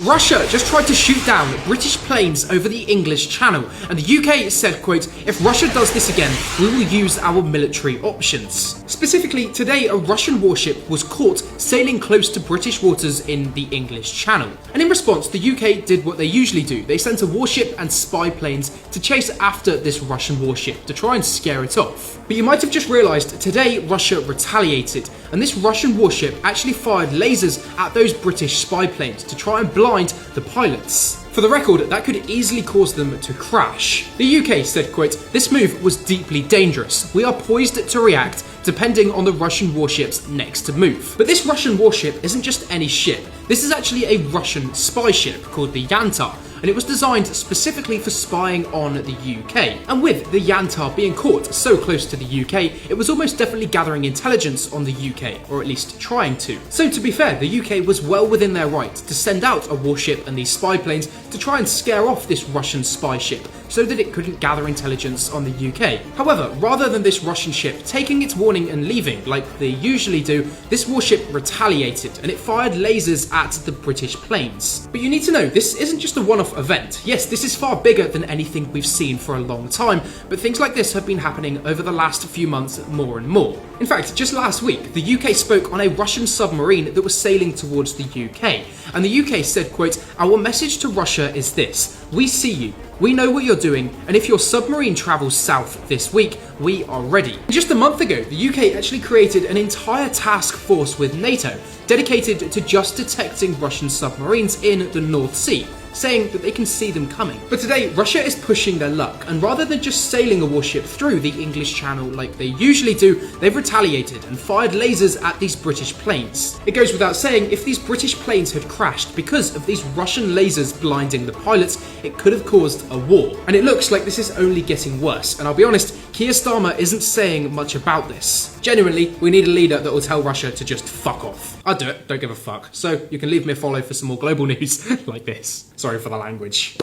Russia just tried to shoot down British planes over the English Channel, and the UK said, quote, "If Russia does this again, we will use our military options." Specifically, today a Russian warship was caught sailing close to British waters in the English Channel. And in response, the UK did what they usually do. They sent a warship and spy planes to chase after this Russian warship to try and scare it off. But you might have just realised today Russia retaliated, and this Russian warship actually fired lasers at those British spy planes to try and blind the pilots. For the record, that could easily cause them to crash. The UK said, quote, "This move was deeply dangerous. We are poised to react depending on the Russian warship's next move." But this Russian warship isn't just any ship. This is actually a Russian spy ship called the Yantar, and it was designed specifically for spying on the UK. And with the Yantar being caught so close to the UK, it was almost definitely gathering intelligence on the UK, or at least trying to. So to be fair, the UK was well within their right to send out a warship and these spy planes to try and scare off this Russian spy ship so that it couldn't gather intelligence on the UK. However, rather than this Russian ship taking its warning and leaving like they usually do, this warship retaliated and it fired lasers at the British planes. But you need to know, this isn't just a one-off event. Yes, this is far bigger than anything we've seen for a long time, but things like this have been happening over the last few months more and more. In fact, just last week, the UK spoke on a Russian submarine that was sailing towards the UK, and the UK said, quote, "Our message to Russia is this: we see you, we know what you're doing, and if your submarine travels south this week, we are ready." Just a month ago, the UK actually created an entire task force with NATO dedicated to just detecting Russian submarines in the North Sea, saying that they can see them coming. But today, Russia is pushing their luck, and rather than just sailing a warship through the English Channel like they usually do, they've retaliated and fired lasers at these British planes. It goes without saying, if these British planes had crashed because of these Russian lasers blinding the pilots, it could have caused a war. And it looks like this is only getting worse, and I'll be honest, Keir Starmer isn't saying much about this. Genuinely, we need a leader that will tell Russia to just fuck off. I'd do it, don't give a fuck. So you can leave me a follow for some more global news like this. Sorry for the language.